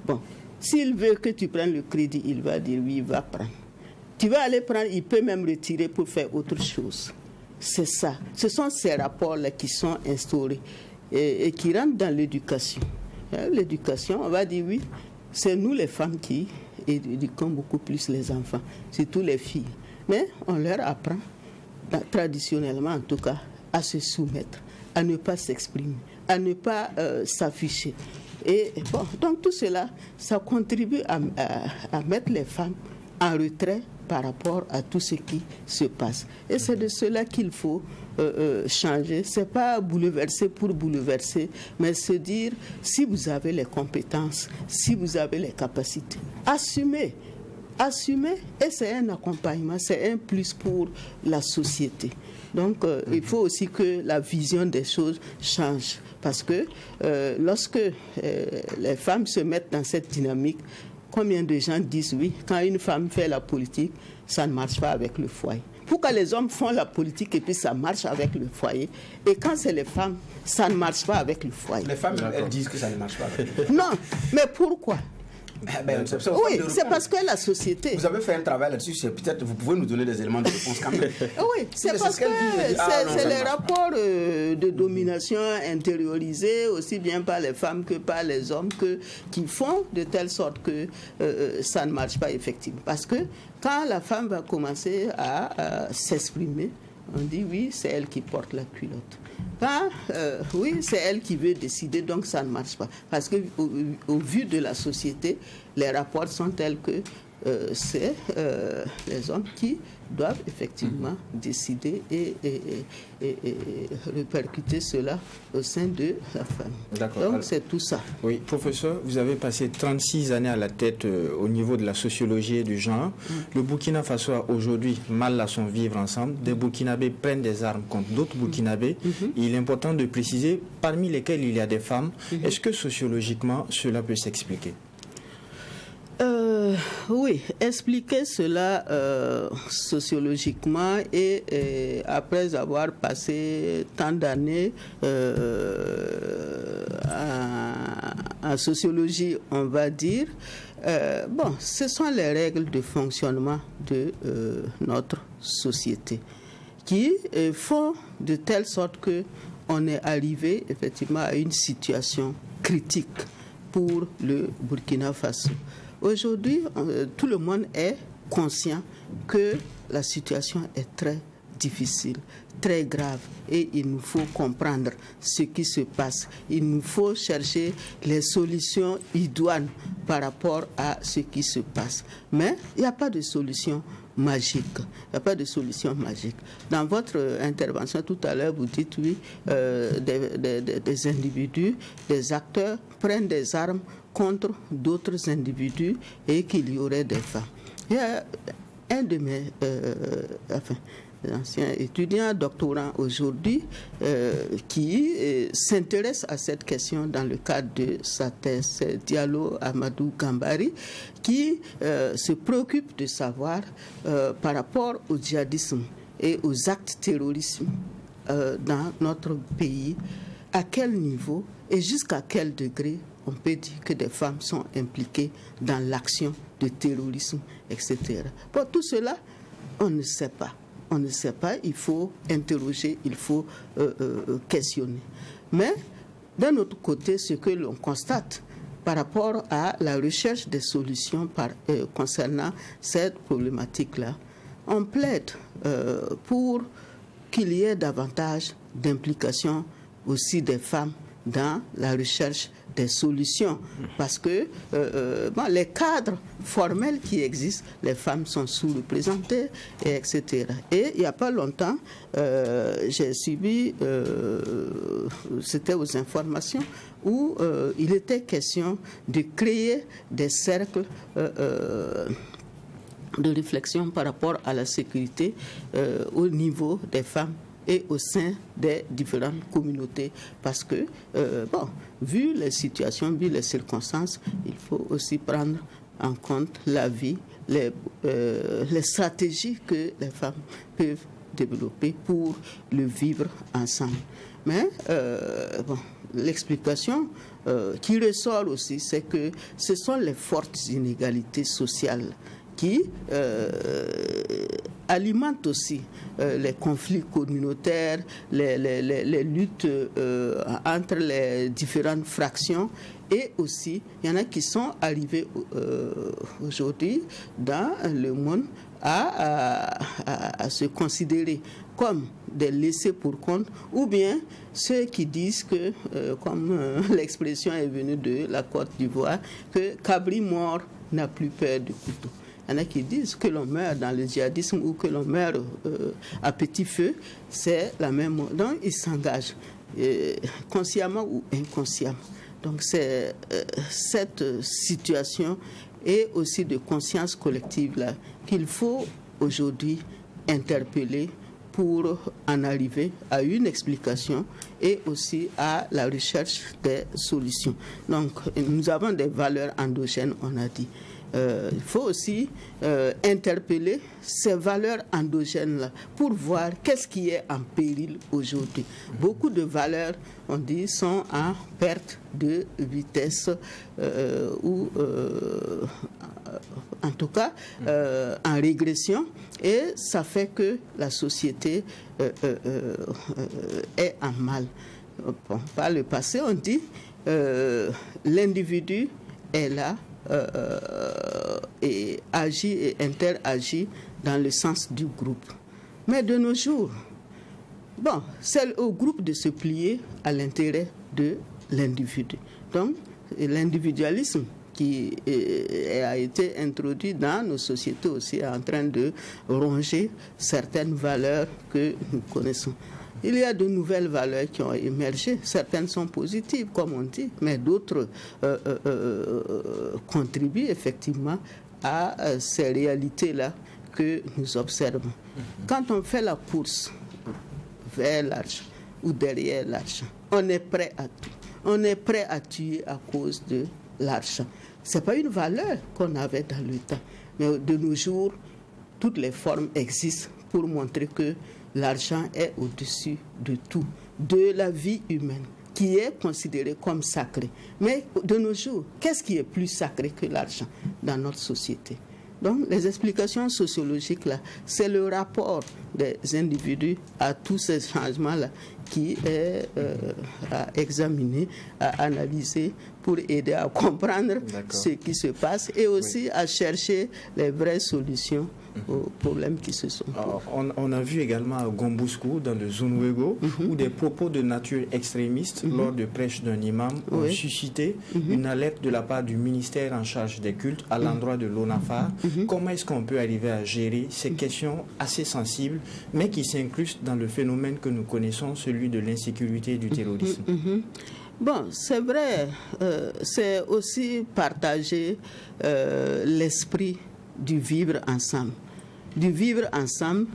Bon, s'il veut que tu prennes le crédit, il va dire oui, il va prendre. Tu vas aller prendre, il peut même retirer pour faire autre chose. C'est ça. Ce sont ces rapports-là qui sont instaurés et qui rentrent dans l'éducation. L'éducation, on va dire oui, c'est nous les femmes qui éduquons beaucoup plus les enfants, surtout les filles. Mais on leur apprend, traditionnellement en tout cas, à se soumettre, à ne pas s'exprimer, à ne pas s'afficher. Et donc tout cela, ça contribue à mettre les femmes en retrait par rapport à tout ce qui se passe. Et c'est de cela qu'il faut changer. Ce n'est pas bouleverser pour bouleverser, mais se dire, si vous avez les compétences, si vous avez les capacités, assumez, et c'est un accompagnement, c'est un plus pour la société. Donc, il faut aussi que la vision des choses change. Parce que lorsque les femmes se mettent dans cette dynamique, combien de gens disent oui, quand une femme fait la politique, ça ne marche pas avec le foyer. Pourquoi les hommes font la politique et puis ça marche avec le foyer? Et quand c'est les femmes, ça ne marche pas avec le foyer. Les femmes, elles disent que ça ne marche pas avec le foyer. Non, mais pourquoi? Oui, c'est parce que la société... Vous avez fait un travail là-dessus, peut-être vous pouvez nous donner des éléments de réponse quand même. Oui, c'est parce que c'est les rapports de domination intériorisés, aussi bien par les femmes que par les hommes, qui font de telle sorte que ça ne marche pas effectivement. Parce que quand la femme va commencer à s'exprimer, on dit oui, c'est elle qui porte la culotte. Oui, c'est elle qui veut décider, donc ça ne marche pas. Parce qu'au vu de la société, les rapports sont tels que c'est les hommes qui doivent effectivement décider et répercuter cela au sein de la famille. D'accord. Donc c'est tout ça. Oui, professeur, vous avez passé 36 années à la tête au niveau de la sociologie et du genre. Le Burkina Faso a aujourd'hui mal à son vivre ensemble. Des Burkinabés prennent des armes contre d'autres Burkinabés. Il est important de préciser, parmi lesquels il y a des femmes. Est-ce que sociologiquement, cela peut s'expliquer? Oui, expliquer cela sociologiquement et après avoir passé tant d'années en sociologie, on va dire, ce sont les règles de fonctionnement de notre société qui font de telle sorte que on est arrivé effectivement à une situation critique pour le Burkina Faso. Aujourd'hui, tout le monde est conscient que la situation est très difficile, très grave, et il nous faut comprendre ce qui se passe. Il nous faut chercher les solutions idoines par rapport à ce qui se passe. Mais il n'y a pas de solution magique. Il n'y a pas de solution magique. Dans votre intervention tout à l'heure, vous dites oui, des individus, des acteurs prennent des armes contre d'autres individus et qu'il y aurait des femmes. Il y a un de mes anciens étudiants, doctorants aujourd'hui, qui s'intéresse à cette question dans le cadre de sa thèse, Diallo Amadou Gambari, qui se préoccupe de savoir par rapport au djihadisme et aux actes terroristes dans notre pays, à quel niveau et jusqu'à quel degré on peut dire que des femmes sont impliquées dans l'action de terrorisme, etc. Pour tout cela, on ne sait pas. On ne sait pas, il faut interroger, il faut questionner. Mais d'un autre côté, ce que l'on constate par rapport à la recherche des solutions concernant cette problématique-là, on plaide pour qu'il y ait davantage d'implication aussi des femmes dans la recherche des solutions, parce que les cadres formels qui existent, les femmes sont sous-représentées, etc. Et il n'y a pas longtemps, j'ai suivi, c'était aux informations, où il était question de créer des cercles de réflexion par rapport à la sécurité au niveau des femmes et au sein des différentes communautés. Parce que, vu les situations, vu les circonstances, il faut aussi prendre en compte la vie, les stratégies que les femmes peuvent développer pour le vivre ensemble. Mais, l'explication qui ressort aussi, c'est que ce sont les fortes inégalités sociales qui alimente aussi les conflits communautaires, les luttes entre les différentes fractions. Et aussi, il y en a qui sont arrivés aujourd'hui dans le monde à se considérer comme des laissés pour compte, ou bien ceux qui disent que, comme l'expression est venue de la Côte d'Ivoire, que cabri mort n'a plus peur de couteau. Il y en a qui disent que l'on meurt dans le djihadisme ou que l'on meurt à petit feu, c'est la même mort. Donc, ils s'engagent consciemment ou inconsciemment. Donc, c'est cette situation et aussi de conscience collective là qu'il faut aujourd'hui interpeller pour en arriver à une explication et aussi à la recherche des solutions. Donc, nous avons des valeurs endogènes, on a dit. Il faut aussi interpeller ces valeurs endogènes-là pour voir qu'est-ce qui est en péril aujourd'hui. Beaucoup de valeurs, on dit, sont en perte de vitesse ou en tout cas en régression, et ça fait que la société est en mal. Bon, par le passé, on dit l'individu est là et agit et interagit dans le sens du groupe. Mais de nos jours, bon, c'est au groupe de se plier à l'intérêt de l'individu. Donc, l'individualisme qui a été introduit dans nos sociétés aussi est en train de ronger certaines valeurs que nous connaissons. Il y a de nouvelles valeurs qui ont émergé. Certaines sont positives, comme on dit, mais d'autres contribuent effectivement à ces réalités-là que nous observons. Quand on fait la course vers l'argent ou derrière l'argent, on est prêt à tout. On est prêt à tuer à cause de l'argent. Ce n'est pas une valeur qu'on avait dans le temps. Mais de nos jours, toutes les formes existent pour montrer que l'argent est au-dessus de tout, de la vie humaine, qui est considérée comme sacrée. Mais de nos jours, qu'est-ce qui est plus sacré que l'argent dans notre société? Donc, les explications sociologiques, là, c'est le rapport des individus à tous ces changements-là qui est à examiner, à analyser pour aider à comprendre ce qui se passe et aussi à chercher les vraies solutions aux problèmes qui se sont posés. On a vu également à Gombuskou, dans le Zunwego, où des propos de nature extrémiste lors de prêches d'un imam ont suscité une alerte de la part du ministère en charge des cultes à l'endroit de l'ONAFAR. Comment est-ce qu'on peut arriver à gérer ces questions assez sensibles, mais qui s'incrustent dans le phénomène que nous connaissons, celui de l'insécurité et du terrorisme? Bon, c'est vrai, c'est aussi partager l'esprit du vivre ensemble. Du vivre ensemble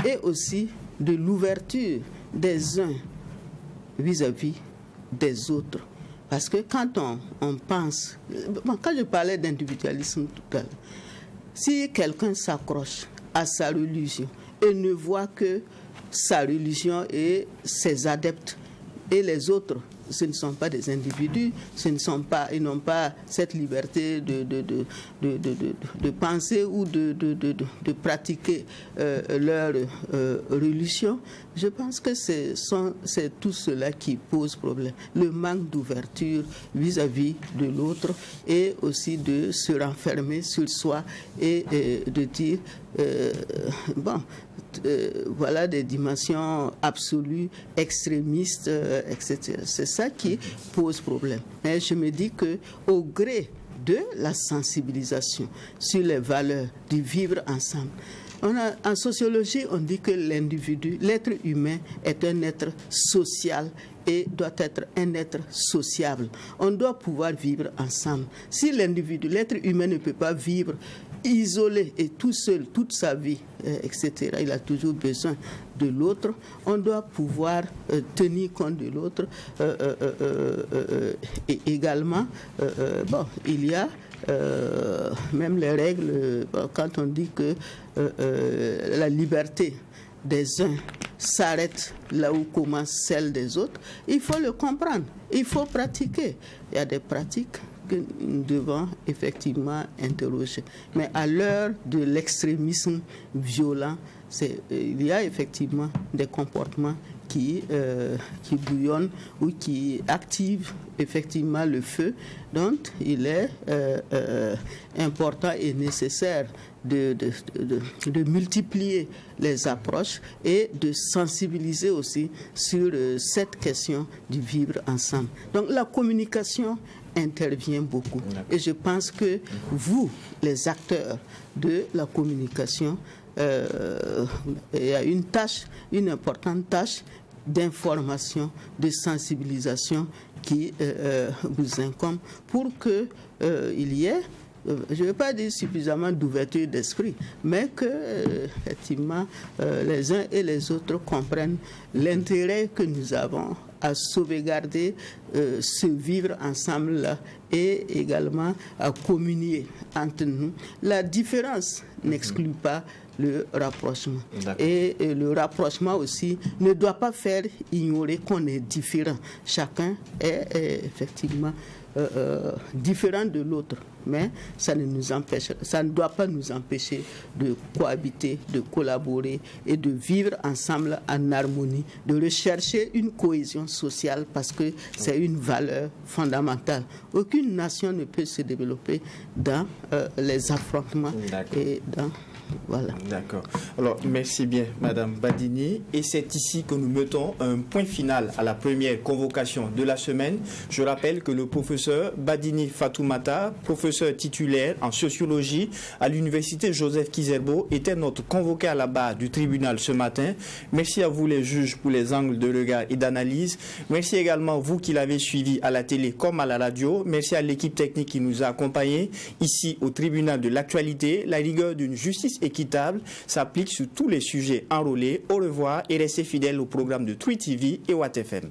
et aussi de l'ouverture des uns vis-à-vis des autres. Parce que quand on pense... Bon, quand je parlais d'individualisme tout à l'heure, si quelqu'un s'accroche à sa religion et ne voit que sa religion et ses adeptes et les autres, ce ne sont pas des individus, ils n'ont pas cette liberté de penser ou de pratiquer leur religion. Je pense que c'est tout cela qui pose problème. Le manque d'ouverture vis-à-vis de l'autre et aussi de se renfermer sur soi et de dire voilà des dimensions absolues, extrémistes, etc. C'est ça qui pose problème. Mais je me dis que au gré de la sensibilisation sur les valeurs du vivre ensemble, en sociologie, on dit que l'individu, l'être humain est un être social et doit être un être sociable. On doit pouvoir vivre ensemble. Si l'individu, l'être humain ne peut pas vivre isolé et tout seul toute sa vie, etc., il a toujours besoin de l'autre, on doit pouvoir tenir compte de l'autre. Et également, il y a même les règles, quand on dit que la liberté des uns s'arrête là où commence celle des autres, il faut le comprendre, il faut pratiquer. Il y a des pratiques que nous devons effectivement interroger. Mais à l'heure de l'extrémisme violent, il y a effectivement des comportements qui bouillonnent ou qui activent effectivement le feu. Donc, il est important et nécessaire de multiplier les approches et de sensibiliser aussi sur cette question du vivre ensemble. Donc, la communication intervient beaucoup. Et je pense que vous, les acteurs de la communication, il y a une importante tâche d'information, de sensibilisation qui vous incombe pour qu'il y ait, je ne vais pas dire suffisamment d'ouverture d'esprit, mais que effectivement les uns et les autres comprennent l'intérêt que nous avons à sauvegarder ce vivre ensemble-là et également à communier entre nous. La différence n'exclut pas le rapprochement. Et le rapprochement aussi ne doit pas faire ignorer qu'on est différent. Chacun est effectivement différent de l'autre, mais ça ne doit pas nous empêcher de cohabiter, de collaborer et de vivre ensemble en harmonie, de rechercher une cohésion sociale parce que c'est une valeur fondamentale. Aucune nation ne peut se développer dans les affrontements et dans... Voilà. D'accord. Alors, merci bien, Madame Badini. Et c'est ici que nous mettons un point final à la première convocation de la semaine. Je rappelle que le professeur Badini Fatoumata, professeur titulaire en sociologie à l'université Joseph Kizerbo, était notre convoqué à la barre du tribunal ce matin. Merci à vous, les juges, pour les angles de regard et d'analyse. Merci également vous qui l'avez suivi à la télé comme à la radio. Merci à l'équipe technique qui nous a accompagnés ici au tribunal de l'actualité. La rigueur d'une justice équitable s'applique sur tous les sujets enrôlés. Au revoir et restez fidèles au programme de Tweet TV et Watt FM.